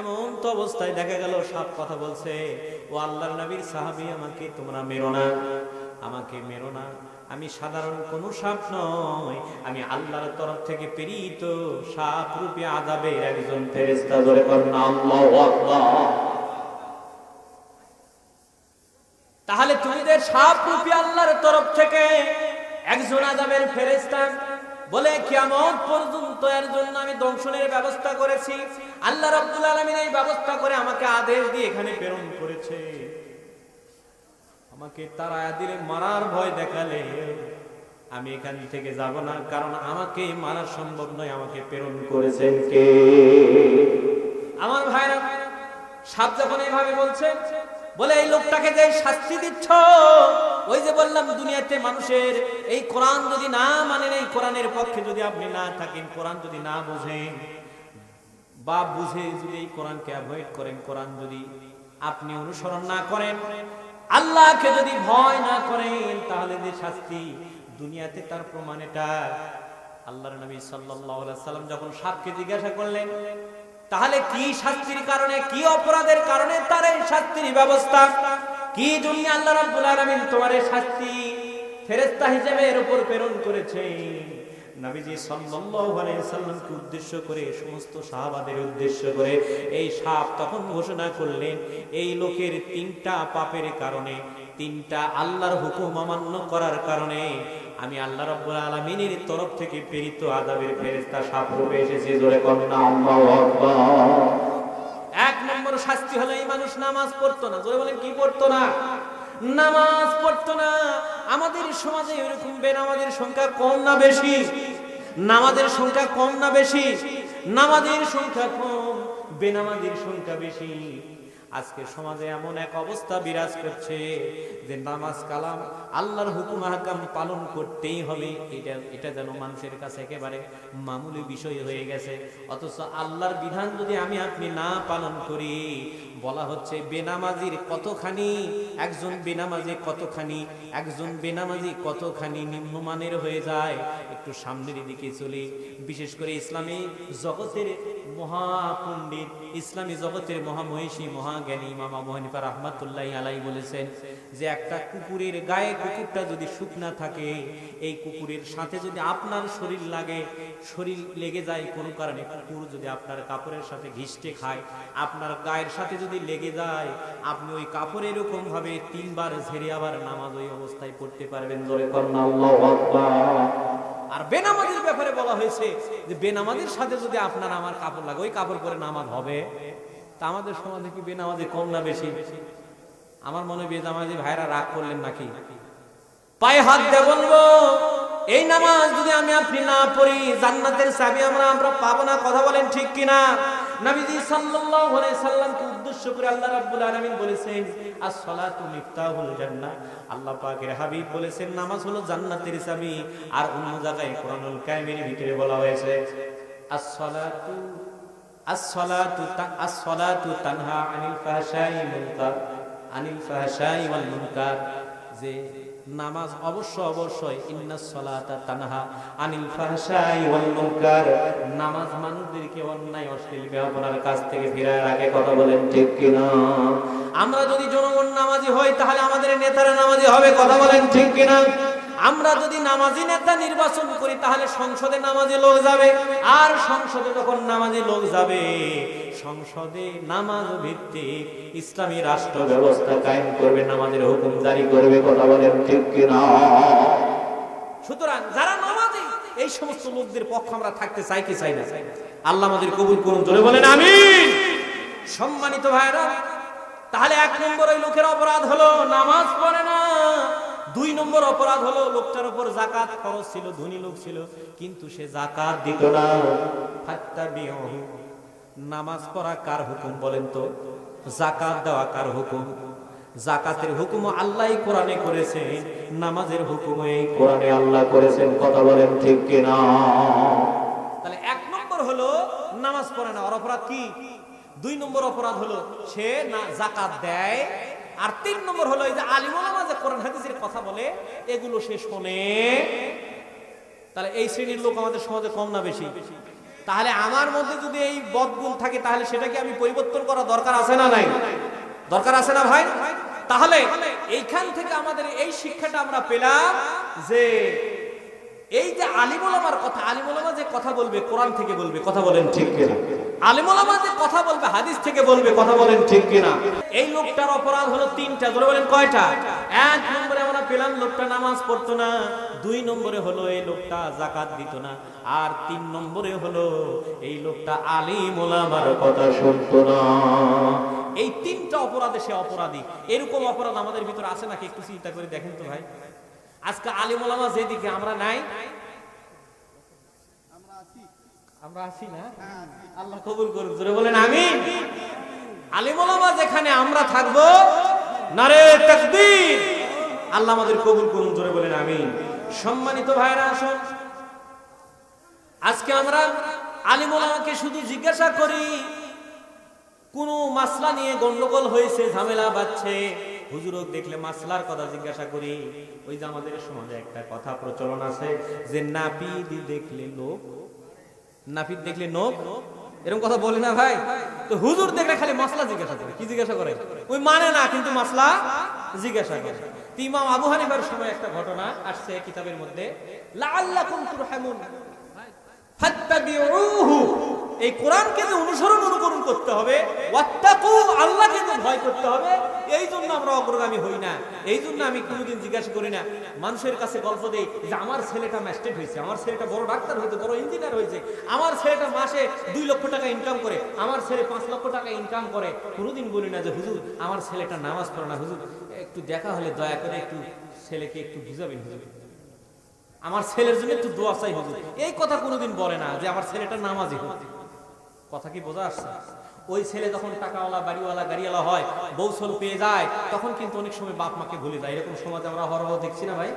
এমন তো অবস্থায় দেখা গেল সাপ কথা বলছে, ও আল্লাহর নবীর সাহাবী, আমাকে তোমরা মেরো না, আমাকে মেরো না, আমি সাধারণ কোন সাপ নয়, আমি আল্লাহর তরফ থেকে প্রেরিত সাপ রূপে আযাবের একজন ফেরেশতা। ধরে পড়ুন আল্লাহু আকবার। তাহলে তুমিদের সাপ রূপে আল্লাহর তরফ থেকে একজন আযাবের ফেরেশতা বলে কিয়ামত পর্যন্ত এর জন্য আমি দংশনের ব্যবস্থা করেছি। আল্লাহ রাব্বুল আলামিন এই ব্যবস্থা করে আমাকে আদেশ দিয়ে এখানে প্রেরণ করেছে। আমাকে তাড়ায়া দিলে, মারার ভয় দেখালে আমি এখান থেকে যাব না, কারণ আমাকে মারা সম্ভব নয়, আমাকে প্রেরণ করেছেন কে? আমার ভাইরা, সাপ যখন এইভাবে বলছে, বলে এই লোকটাকে যে শাস্তি দিচ্ছ, ওই যে বললাম দুনিয়াতে মানুষের এই কোরআন যদি না মানেন, এই কোরআনের পক্ষে যদি আপনি না থাকেন, কোরআন যদি না বুঝেন বা বুঝে যদি এই কোরআনকে অ্যাভয়েড করেন, কোরআন যদি আপনি অনুসরণ না করেন, আল্লাহকে যদি ভয় না করেন, তাহলে যে শাস্তি দুনিয়াতে, তার প্রমাণ এটা। আল্লাহর নবী সাল্লাল্লাহু আলাইহি সাল্লাম যখন সাপকে জিজ্ঞাসা করলেন, তাহলে কি শাস্তির কারণে, কি অপরাধের কারণে তার এই শাস্তির ব্যবস্থা, কি জন্য আল্লাহ রাব্বুল আলামিন তোমার এই শাস্তি ফেরেশতা হিসেবে এর উপর প্রেরণ করেছে, নবীজি সাল্লাল্লাহু আলাইহি সাল্লামকে উদ্দেশ্য করে, সমস্ত সাহাবাদের উদ্দেশ্য করে এই সাপ তখন ঘোষণা করলেন, এই লোকের তিনটা পাপের কারণে, তিনটা আল্লাহর হুকুম অমান্য করার কারণে আমি আল্লাহ রাব্বুল আলামিনের তরফ থেকে প্রেরিত আযাবের ফেরেশতা সাপ রূপে এসেছি। জোরে কন্না আল্লাহু আকবার। এক নম্বর শাস্তি হলো এই মানুষ নামাজ পড়তো না। জোরে বলেন, কি পড়তো না? নামাজ পড়তো না। আমাদের সমাজে এরকম বেনামাজের সংখ্যা কম না বেশি? নামাজের সংখ্যা কম না বেশি? নামাজের সংখ্যা কম, বেনামাজের সংখ্যা বেশি। আজকে সমাজে এমন এক অবস্থা বিরাজ করছে যে নামাজ কালাম আল্লাহর হুকুম আহকাম পালন করতেই হবে, এটা যেন মানুষের কাছে একেবারে মামুলি বিষয় হয়ে গেছে। অথচ আল্লাহর বিধান যদি আমি আপনি না পালন করি, বলা হচ্ছে বেনামাজির কতখানি, একজন বেনামাজি কতখানি, একজন বেনামাজি কতখানি নিম্নমানের হয়ে যায়। একটু সামনের দিকে চলি। বিশেষ করে ইসলামী জগতের মহাপণ্ডিত, ইসলামী জগতের মহামহিষী, মহাজ্ঞানী ইমাম আবু হানিফা রাহমাতুল্লাহি আলাইহি বলেছেন যে একটা কুকুরের গায়ে কুকুরটা যদি শুকনা থাকে, এই কুকুরের সাথে যদি আপনার শরীর লাগে, শরীর লেগে যায় কোনো কারণে, কুকুর যদি আপনার কাপড়ের সাথে ঘিষ্টে খায়, আপনার গায়ের সাথে যদি লেগে যায়, আপনি ওই কাপড় এরকম ভাবে 3 বার ঝেড়ে আবার নামাজ ওই অবস্থায় পড়তে পারবেন। জোরে কন্না আল্লাহু আকবার। আর বেনামাজির ব্যাপারে বলা হয়েছে যে বেনামাজির সাথে যদি আপনার আমার কাপড় লাগে, ওই কাপড় পরে নামাজ হবে। তা আমাদের সমাজে কি বেনামাজি কম না বেশি? আমার মনে হয় বেনামাজি ভাইরা রাগ করলেন নাকি? পায়ে হাত দিয়ে বলবো, এই নামাজ যদি আমি আপনি না পড়ি, জান্নাতের চাবি আমরা পাবো না। কথা বলেন ঠিক কিনা? নবীজি সাল্লাল্লাহু আলাইহি সাল্লামকে উদ্দেশ্য করে আল্লাহ রাব্বুল আলামিন বলেছেন as-salatu মিফতাহুল জান্নাহ। আল্লাহ পাকের হাবিব বলেছেন নামাজ হলো জান্নাতের চাবি। আর অন্য জায়গায় কোরআনুল কারীমের ভিতরে বলা হয়েছে as-salatu তানহা আনিল ফাহশাই ওয়াল মুনকার, যে নামাজ অবশ্যই ইন্নাস সালাতা তানহা আনিল ফাহশাই ওয়াল মুনকার, নামাজ মানুষদেরকে অন্যায় অশ্লীল ব্যবহারের কাছ থেকে ফিরায় রাখে। কথা বলেন ঠিক কিনা? আমরা যদি জনগণ নামাজি হই তাহলে আমাদের নেতারা নামাজি হবে। কথা বলেন ঠিক কিনা? আমরা যদি নামাজি নেতা নির্বাচন করি তাহলে সংসদে নামাজি লোক যাবে, আর সংসদে যখন নামাজি লোক যাবে সংসদে নামাজ ভিত্তিক ইসলামী রাষ্ট্র ব্যবস্থা কায়েম করবে, নামাজের হুকুম জারি করবে। কথা বলেন ঠিক কিনা? সুতরাং যারা নামাজি এই সমস্ত লোকদের পক্ষে আমরা থাকতে চাই কি চাই না? আল্লাহ আমাদের কবুল করুন, জোরে বলেন আমিন। সম্মানিত ভাইরা, তাহলে 1 নম্বর ওই লোকের অপরাধ হলো নামাজ পড়ে না। 2 নম্বর অপরাধ হলো লোকটার উপর যাকাত খরচ ছিল, ধনী লোক ছিল, কিন্তু সে যাকাত দিত না। ফাত্তাবিউহু, নামাজ পড়া কার হুকুম বলেন তো? যাকাত দেওয়া কার হুকুম? যাকাতের হুকুম আল্লাহই কোরআনে করেছেন, নামাজের হুকুম এই কোরআনে আল্লাহ করেছেন। কথা বলেন ঠিক কিনা? তাহলে 1 নম্বর হলো নামাজ পড়ে না, ওর অপরাধ কি? 2 নম্বর অপরাধ হলো সে না যাকাত দেয়। আর 3 নম্বর হলো এই যে আলিম ওলামা যে কোরআন হাদিসের কথা বলে এগুলো সে শোনে। তাহলে এই শ্রেণীর লোক আমাদের সমাজে কম না বেশি? তাহলে আমার মধ্যে যদি এই বদগুণ থাকে তাহলে সেটাকে আমি পরিবর্তন করা দরকার আছে না নাই? দরকার আছে না ভাই? তাহলে এইখান থেকে আমাদের এই শিক্ষাটা আমরা পেলাম যে এই যে আলিম ওলামার কথা, আলিম ওলামা যে কথা বলবে কোরআন থেকে বলবে। কথা বলেন ঠিক কিনা? আলিম ওলামা যে কথা বলবে হাদিস থেকে বলবে। কথা বলেন ঠিক কিনা? এই লোকটার অপরাধ হলো 3টা। জোরে বলেন কয়টা? 1 নম্বরে আমরা পেলাম লোকটা নামাজ পড়তো না, 2 নম্বরে হলো এই লোকটা যাকাত দিত না, আর 3 নম্বরে হলো এই লোকটা আলিম ওলামার কথা শুনতো না। এই 3টা অপরাধে সে অপরাধী। এরকম অপরাধ আমাদের ভিতরে আছে নাকি? একটু চিন্তা করে দেখেন তো ভাই। আজকে আলিম ওলামা যেদিকে আমরা নাই, আমরা আছি না? আল্লাহ কবুল করুন, জোরে বলেন আমিন। আলিম ওলামা যেখানে আমরা থাকবো, নারে তাকবীর, আল্লাহ আমাদের কবুল করুন, জোরে বলেন আমিন। সম্মানিত ভাইরা, আসুন আজকে আমরা আলিম ওলামাকে শুধু জিজ্ঞাসা করি, কোন মাসলা নিয়ে গন্ডগোল হয়েছে, ঝামেলা বাজছে, হুজুরক দেখলে মাসলার কথা জিজ্ঞাসা করি। ওই যে আমাদের সমাজে একটা কথা প্রচলন আছে যে নাপিত দেখলে লোক, নাপিত দেখলে নোক, এরকম কথা বলে না ভাই? তো হুজুর দেখলে খালি মাসলা জিজ্ঞাসা করে। কি জিজ্ঞাসা করে? ওই মানে না, কিন্তু মাসলা জিজ্ঞাসা করে। ইমাম আবু হানিফার সময় একটা ঘটনা আসছে কিতাবের মধ্যে, লাআল্লাকুম তুরহামুন ফাত্তাবিউহু, এই কোরআনকে যে অনুকরণ করতে হবে, ওয়াত্তাকু, আল্লাহকে যে ভয় করতে হবে, এই জন্য আমরা অগ্রগামী হই না। এই জন্য আমি কোনোদিন জিজ্ঞাসা করি না, মানুষের কাছে গল্প দেই যে আমার ছেলেটা ম্যাজিস্ট্রেট হয়েছে, আমার ছেলেটা বড় ডাক্তার হয়েছে, বড় ইঞ্জিনিয়ার হয়েছে, আমার ছেলেটা মাসে 2 লক্ষ টাকা ইনকাম করে, আমার ছেলে 5 লক্ষ টাকা ইনকাম করে। কোনোদিন বলি না যে হুজুর আমার ছেলেটা নামাজ পড়ে না, হুজুর একটু দেখা হলে দয়া করে একটু ছেলেকে একটু বুঝাবেন, হুজুর আমার ছেলের জন্য একটু দোয়া চাই হুজুর। এই কথা কোনোদিন বলে না যে আমার ছেলেটা নামাজি হোক। কথা কি বোঝা আসছে? ওই ছেলে যখন টাকাওয়ালা, বাড়িওয়ালা, গাড়িওয়ালা হয়, বৌসল পেয়ে যায়, তখন কিন্তু অনেক সময় বাপ মাকে ভুলে যায়। এরকম সমাজ আমরা অহরহ দেখছি না ভাই?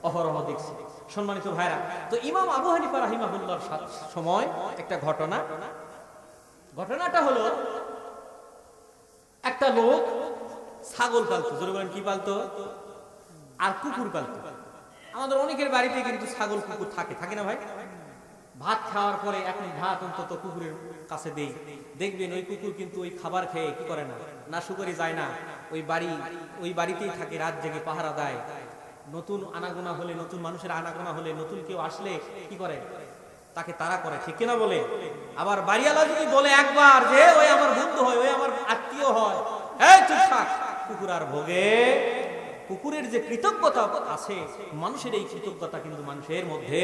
অহরহ দেখছি। সম্মানিত ভাইরা, তো ইমাম আবু হানিফা রাহিমাহুল্লাহর সময় একটা ঘটনাটা হলো একটা লোক ছাগল পালতো। জোরে বলেন কি পালতো? আর কুকুর পালতো। আমাদের অনেকের বাড়িতে কিন্তু ছাগল কুকুর থাকে না ভাই? ভাত খাওয়ার পরে এখন ভাত অন্তত কুকুরের কাছে দেই, দেখবেন ওই কুকুর কিন্তু ওই খাবার খেয়ে কি করে না, না শুকরে যায় না, ওই বাড়িতেই থাকে, রাত জেগে পাহারা দেয়। নতুন আনাগোনা হলে, নতুন মানুষের আনাগোনা হলে, নতুন কেউ আসলে কি করে, তাকে তাড়া করে, ঠিক কিনা বলে? আবার বাড়িওয়ালা যদি বলে একবার যে ওই আমার বন্ধু হয়, ওই আমার আত্মীয় হয়, এই চুপ থাক, কুকুর আর ভোগে। কুকুরের যে কৃতজ্ঞতা আছে, মানুষের এই কৃতজ্ঞতা কিন্তু মানুষের মধ্যে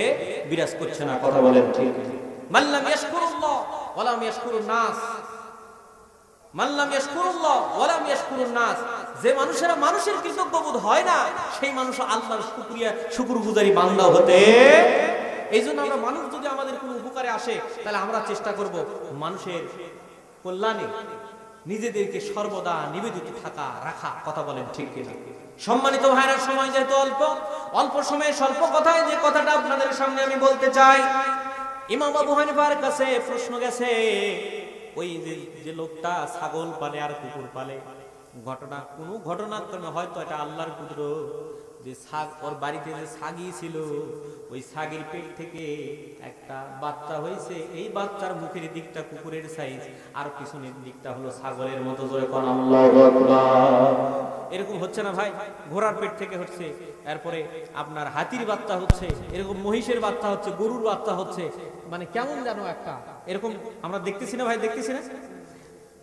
বিরাজ করছে না। কথা বলেন ঠিক? মাল্লাম ইয়াশকুরুল্লাহ ওয়া লাম ইয়াশকুরুন নাস, মাল্লাম ইয়াশকুরুল্লাহ ওয়া লাম ইয়াশকুরুন নাস, যে মানুষেরা মানুষের কৃতজ্ঞ বোধ হয় না, সেই মানুষ আল্লাহর শুকরিয়া শুকরগুজারি বান্দা হতে। এই জন্য আমরা মানুষ যদি আমাদের কোনো উপকারে আসে তাহলে আমরা চেষ্টা করব মানুষের কল্যাণে নিজেদেরকে সর্বদা নিবেদিত থাকা রাখা। কথা বলেন ঠিক কিনা? সম্মানিত ভাইরা, সময় যেহেতু অল্প সময়ে স্বল্প কথায় যে কথাটা আপনাদের সামনে আমি বলতে চাই, ইমাম আবু হানিফার কাছে প্রশ্ন গেছে, ওই যে লোকটা ছাগল পালে আর কুকুর পালে, কোনো ঘটনাক্রমে হয়তো এটা আল্লাহর কুদরত, যে ওর বাড়িতে যে ছাগি ছিল, ওই ছাগির পেট থেকে একটা বাচ্চা হয়েছে, এই বাচ্চার মুখের দিকটা কুকুরের সাইজ আর পিছনের দিকটা হলো ছাগলের মতো। জোরে কোন আল্লাহু আকবার। এরকম হচ্ছে না ভাই? ঘোড়ার পেট থেকে হচ্ছে, এরপরে আপনার হাতির বাচ্চা হচ্ছে, এরকম মহিষের বাচ্চা হচ্ছে, গরুর বাচ্চা হচ্ছে, মানে কেমন যেন একটা এরকম আমরা দেখতেছি না ভাই? দেখতেছি না?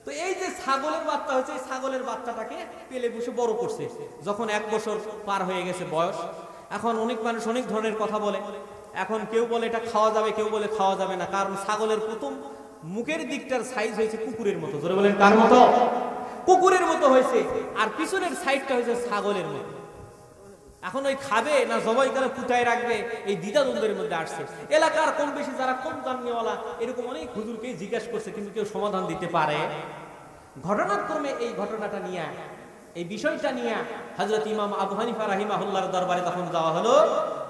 তো এই যে ছাগলের বাচ্চা হচ্ছে, এই ছাগলের বাচ্চাটাকে পেলে বসে বড় করছে। যখন 1 বছর পার হয়ে গেছে বয়স, এখন অনেক মানুষ অনেক ধরনের কথা বলে। এখন কেউ বলে এটা খাওয়া যাবে, কেউ বলে খাওয়া যাবে না, কারণ ছাগলের প্রথম মুখের দিকটার সাইজ হয়েছে কুকুরের মতো। জোরে বলেন কার মতো? কুকুরের মতো হয়েছে, আর পিছনের সাইডটা হয়েছে ছাগলের মতো। এখন ওই খাবে না জবাই করে কুটায় রাখবে, এই দ্বিধাদ্বন্দ্বের মধ্যে আসছে। এলাকার কম বেশি যারা কম জানিওয়ালা এরকম অনেক হুজুরকে জিজ্ঞাসা করছে, কিন্তু কেউ সমাধান দিতে পারে। ঘটনাক্রমে এই ঘটনাটা নিয়ে, এই বিষয়টা নিয়ে হযরত ইমাম আবু হানিফা রাহিমাহুল্লাহর দরবারে তখন যাওয়া হলো।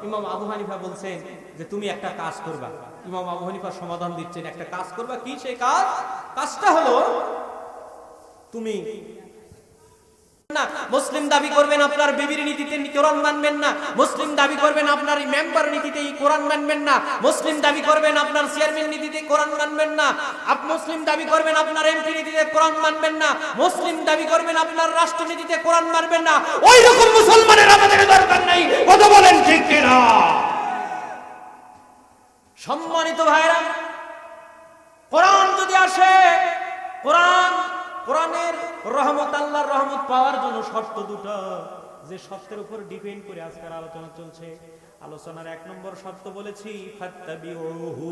ইমাম আবু হানিফা বলছেন যে তুমি একটা কাজ করবা। ইমাম আবু হানিফা সমাধান দিচ্ছেন, একটা কাজ করবা। কি সেই কাজ? কাজটা হলো তুমি না মুসলিম দাবি করবেন আপনার বিবির নীতিতে কোরআন মানবেন না, মুসলিম দাবি করবেন আপনার মেম্বার নীতিতে কোরআন মানবেন না, মুসলিম দাবি করবেন আপনার চেয়ারম্যান নীতিতে কোরআন মানবেন না, মুসলিম দাবি করবেন আপনার এমপি নীতিতে কোরআন মানবেন না, মুসলিম দাবি করবেন আপনার রাষ্ট্রনীতিতে কোরআন মানবেন না। ওই রকম মুসলমানের আমাদের দরকার নাই। কথা বলেন ঠিক কিনা? সম্মানিত ভাইরা, কোরআন যদি আসে, কোরআনের রহমত, আল্লাহর রহমত পাওয়ার জন্য শর্ত দুটো, যে শর্তের উপর ডিপেন্ড করে আজকের আলোচনা চলছে। আলোচনার 1 নম্বর শর্ত বলেছি ফাত্তাবিউহু,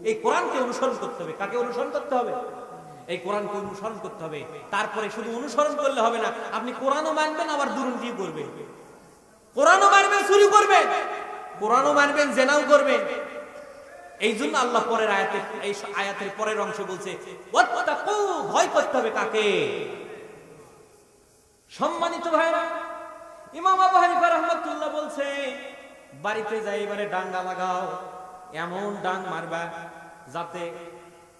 এই কোরআনকে অনুসরণ করতে হবে। কাকে অনুসরণ করতে হবে? এই কোরআনকে অনুসরণ করতে হবে। তারপরে শুধু অনুসরণ করলে হবে না, আপনি কোরআনও মানবেন আবার দুর্নীতি করবেন, কোরআনও মানবেন চুরি করবেন, কোরআনও মানবেন জেনাও করবেন। এই জন্য আল্লাহ পরের আয়াতে, এই আয়াতের পরের অংশ বলছে ওয়াত্তাকু, ভয় করতে হবে কাকে? সম্মানিত ভাইরা, ইমাম আবু হানিফা রাহমাতুল্লাহ বলছে বাড়িতে যাই এবারে ডাঙ্গা লাগাও, এমন ডাং মারবা যাতে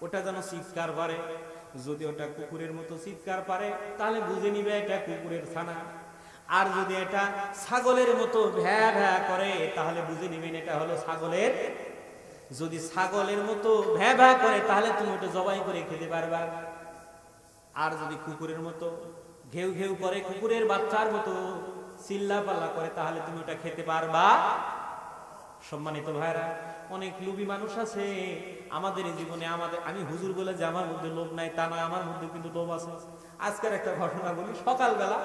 ওটা যেন চিৎকার পারে। যদি ওটা কুকুরের মতো চিৎকার পারে তাহলে বুঝে নিবে এটা কুকুরের ছানা, আর যদি এটা ছাগলের মতো ভ্যা ভ্যা করে তাহলে বুঝে নিবেন এটা হলো ছাগলের। যদি ছাগলের মতো ভ্যা ভ্যা করে তাহলে তুমি ওটা জবাই করে খেতে পারবা, আর যদি কুকুরের মতো ঘেউ ঘেউ করে, কুকুরের বাচ্চার মতো চিল্লা পাল্লা করে, তাহলে তুমি ওটা খেতে পারবা। সম্মানিত ভাইরা, অনেক লোভী মানুষ আছে আমাদের এই জীবনে। আমি হুজুর বলে যে আমার মধ্যে লোভ নাই তা নয়, আমার মধ্যে কিন্তু লোভ আছে। আজকের একটা ঘটনা বলি। সকালবেলা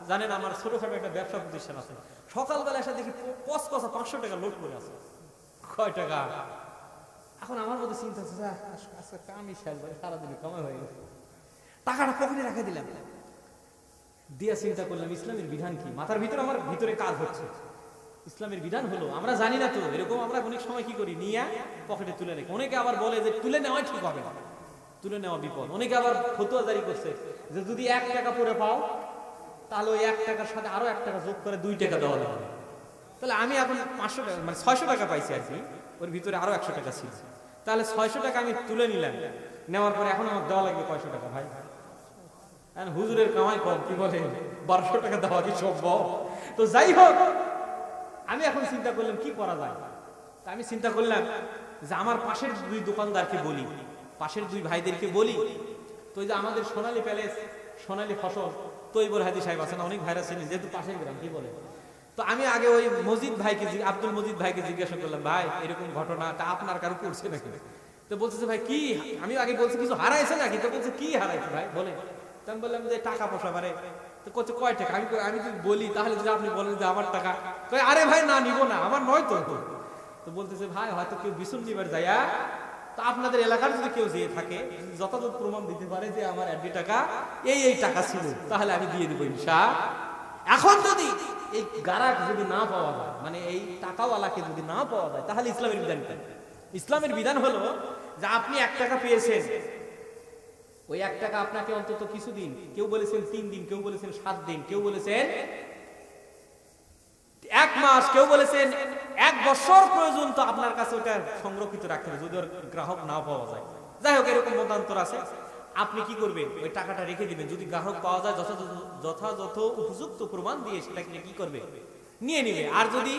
জানেন আমার ছোটখাটো একটা ব্যবসা প্রতিষ্ঠান আছে, সকালবেলা এসে দেখি কসকসা 500 টাকা লোড করে আছে। কয় টাকা? এখন আমার মধ্যে চিন্তা হচ্ছে আজকে কামই শেষ, সারাদিনে কামাই হয়ে গেছে, টাকাটা পকেটে রেখে দিলাম। দিয়া চিন্তা করলাম ইসলামের বিধান কি। মাথার ভিতরে আমার ভিতরে কাজ হচ্ছে, ইসলামের বিধান হলো আমরা জানি না তো, এরকম আমরা অনেক সময় কি করি, নিয়ে পকেটে তুলে রেখে। অনেকে আবার বলে যে তুলে নেওয়া ঠিক হবে না, তুলে নেওয়া বিপদ। অনেকে আবার ফতোয়া জারি করছে যে যদি 1 টাকা পরে পাও তাহলে ওই 1 টাকার সাথে আরো 1 টাকা যোগ করে 2 টাকা দেওয়া হবে। তাহলে আমি এখন 500 টাকা মানে 600 টাকা পাইছি আর কি, ওর ভিতরে আরো 100 টাকা ছিল। তাহলে 600 টাকা আমি তুলে নিলাম, নেওয়ার পরে এখন আমার দেওয়া লাগবে 500 টাকা। ভাই হুজুরের কামাই কম, কি বলে 1200 টাকা দেওয়া কি সম্ভব? তো যাই হোক, আমি এখন চিন্তা করলাম কি করা যায়। তা আমি চিন্তা করলাম যে আমার পাশের 2 দোকানদারকে বলি, পাশের 2 ভাইদেরকে বলি। তো এই যে আমাদের সোনালী প্যালেস, সোনালী ফসল, তৈবর হাদি সাহেব আছেন, অনেক ভাইরা ছিলেন, যেহেতু পাশের গ্রাম, কি বলে। তো আমি আগে ওই মজিদ ভাইকে, আব্দুল মজিদ ভাইকে জিজ্ঞাসা করলাম, ভাই এরকম ঘটনাটা আপনার কারো করছে নাকি? তো বলতেছে ভাই কি, আমি আগে বলছি কিছু হারাইছে নাকি? তো বলছে কি হারাইছে ভাই বলে। তো আমি বললাম যে টাকা পয়সা বারে। তো কত কয় টাকা? আমি যদি বলি তাহলে যদি আপনি বলেন যে আমার টাকা, আরে ভাই না নিব না, আমার নয় তো। তো বলতেছে ভাই হয়তো কেউ বিছুন নিবার যায়া, তো আপনাদের এলাকার যদি কেউ যেয়ে থাকে, যথাযথ প্রমাণ দিতে পারে যে আমার 1 টাকা এই টাকা ছিল, তাহলে আমি দিয়ে দিব ইনশাআল্লাহ। এখন যদি এই গারাক যদি না পাওয়া যায়, মানে এই টাকাওয়ালাকে যদি না পাওয়া যায়, তাহলে ইসলামের বিধান কি? ইসলামের বিধান হলো যে আপনি 1 টাকা পেয়েছেন, ওই 1 টাকা আপনাকে অন্তত কিছুদিন, কেউ বলেছেন 3 দিন, কেউ বলেছেন 7 দিন, কেউ বলেছেন 1 মাস, কেউ বলেছেন 1 বছর পর্যন্ত আপনার কাছে ওটা সংরক্ষিত রাখতে হবে যদি ওর গ্রাহক না পাওয়া যায়। যাই হোক, এরকম মতান্তর আছে। আপনি কি করবেন? ওই টাকাটা রেখে দিবেন, যদি গ্রাহক পাওয়া যায় যথাযথ উপযুক্ত প্রমাণ দিয়ে সেটাকে কি করবে? নিয়ে নিবে। আর যদি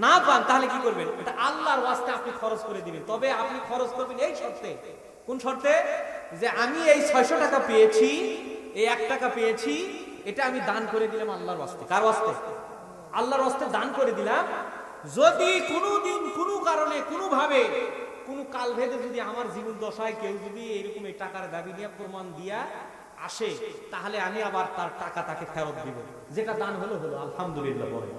না পান তাহলে কি করবেন? এটা আল্লাহর ওয়াস্তে আপনি খরচ করে দিবেন। তবে আপনি খরচ করবেন এই শর্তে। কোন শর্তে? যে আমি এই 600 টাকা পেয়েছি, এই 1 টাকা পেয়েছি, এটা আমি দান করে দিলাম আল্লাহর ওয়াস্তে। কার ওয়াস্তে? আল্লাহর ওয়াস্তে দান করে দিলাম। যদি কোনোদিন কোনো কারণে কোনোভাবে কোন কাল ভেদে যদি আমার জীবন দশায় কেউ যদি এরকম এই টাকার দাবি নিয়ে প্রমাণ দিয়া আসে, তাহলে আমি আবার তার টাকা তাকে ফেরত দিব। যেটা দান হলো হলো, আলহামদুলিল্লাহ বলে।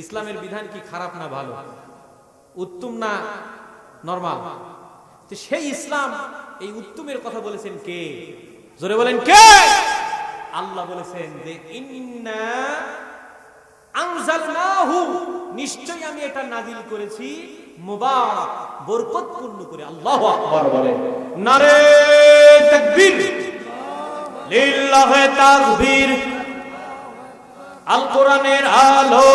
ইসলামের বিধান কি খারাপ না ভালো? উত্তম না নরমাল? তো সেই ইসলাম, এই উত্তমের কথা বলেছেন কে? জোরে বলেন কে? আল্লাহ বলেছেন যে ইন্না আনজালনাহু, নিশ্চয়ই আমি এটা নাজিল করেছি মুবারাক, বরকতপূর্ণ করে। আল্লাহু আকবার বলেন। নারে তাকবীর, লিল্লাহি তাকবীর। আল কোরআনের আলো,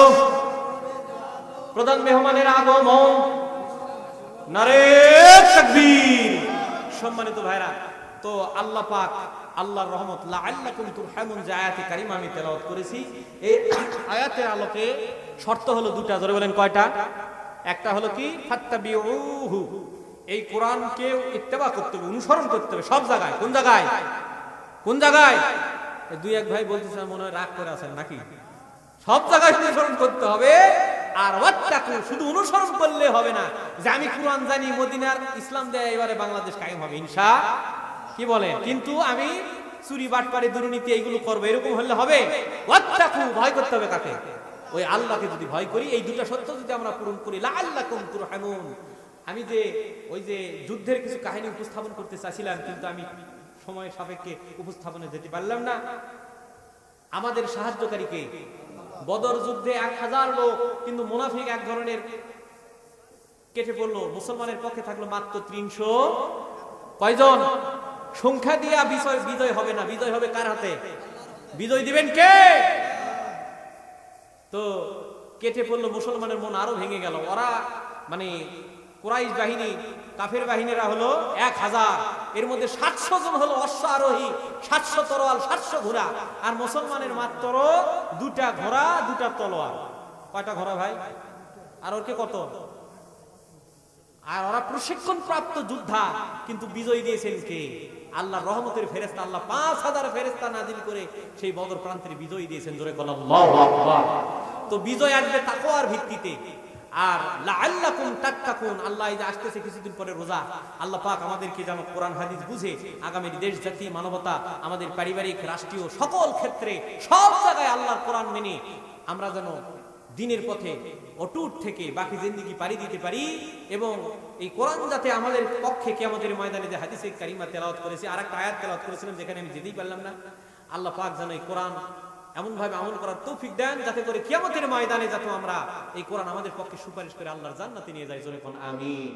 প্রধান মেহমানের আগমন, নারে তাকবীর। সম্মানিত ভাইরা, তো আল্লাহ পাক, আল্লাহর রহমত, লাআল্লাকুম তুরহামুন, যে আয়াতে কারিমা আমি তেলাওয়াত করেছি, এই আয়াতের আলোকে শর্ত হলো 2টা। জোরে বলেন কয়টা? একটা হলো কি? ফাত্তাবিউহু, এই কোরআনকে ইত্তেবা করতে হবে, অনুসরণ করতে হবে সব জায়গায়। কোন জায়গায়? কোন জায়গায়? 2-1 ভাই বলতেছে, মনে হয় রাগ করে আছেন নাকি? সব জায়গায় অনুসরণ করতে হবে। আর ওয়াত্তাকু, শুধু অনুসরণ করলে হবে না যে আমি কোরআন জানি, মদিনার ইসলাম দেয় এবারে বাংলাদেশ কায়েম হবে ইনশাআল্লাহ, কি বলেন? কিন্তু আমি চুরি বাটপারি দুর্নীতি এইগুলো করবো, এরকম হলে হবে? ওয়াত্তাকু, ভয় করতে হবে কাকে? ওই আল্লাহকে যদি ভয় করি, এই 2টা শর্ত যদি আমরা পূরণ করি, লাআল্লাকুম তুরহামুন। আমি যে ওই যে যুদ্ধের কিছু কাহিনী উপস্থাপন করতে চাইছিলাম, কিন্তু আমি সময় সাপেক্ষে উপস্থাপনে যেতে পারলাম না। আমাদের সাহায্যকারী কে? বদর যুদ্ধে 1000 লোক, কিন্তু মুনাফিক এক ধরনের কেটে পড়লো, মুসলমানের পক্ষে থাকলো মাত্র 300 কয়জন? সংখ্যা দিয়া বিজয় হবে না, বিজয় হবে কার হাতে? বিজয় দিবেন কে? তো কেটে পড়লো, মুসলমানের মন আরো ভেঙে গেল। ওরা মানে কুরাইশ বাহিনী, কাফের বাহিনীরা হলো 1000, এর মধ্যে 700 জন হলো অশ্বারোহী, 700 তরোয়াল, 700 ঘোড়া। আর মুসলমানের মাত্র 2টা ঘোড়া, 2টা তলোয়ার। কয়টা ঘোড়া ভাই? আর ওরকে কত? আর ওরা প্রশিক্ষণ প্রাপ্ত যোদ্ধা, কিন্তু বিজয় দিয়েছেন কে? আল্লাহর রহমতের ফেরেশতা। আল্লাহ 5000 ফেরেশতা নাজিল করে সেই বদর প্রান্তের বিজয় দিয়েছেন। জোরে বলেন আল্লাহু আকবার। তো বিজয় আসবে তাকওয়ার ভিত্তিতে। আর লাআল্লাকুম তাত্তাকুন, আল্লাহ এই যে আসতেছে কিছুদিন পরে রোজা, আল্লাহ পাক আমাদেরকে যেন কোরআন হাদিস বুঝে আগামীর দেশ জাতি মানবতা, আমাদের পারিবারিক, রাষ্ট্রীয় সকল ক্ষেত্রে সব জায়গায় আল্লাহর কোরআন মেনে আমরা যেন দিনের পথে অটুট থেকে বাকি জিন্দেগি পাড়ি দিতে পারি। এবং এই কোরআন যাতে আমাদের পক্ষে কিয়ামতের ময়দানে, যে হাদিসে কারিমা তেলাওয়াত করেছি, আরেকটা আয়াত তেলাওয়াত করেছিলাম যেখানে আমি যেতেই পারলাম না, আল্লাহ পাক যেন এই কোরআন এমন ভাবে আমল করার তৌফিক দেন যাতে করে কিয়ামতের ময়দানে যাতে আমরা এই কোরআন আমাদের পক্ষে সুপারিশ করে আল্লাহর জান্নাতে নিয়ে যাই। জোরে কোন আমিন।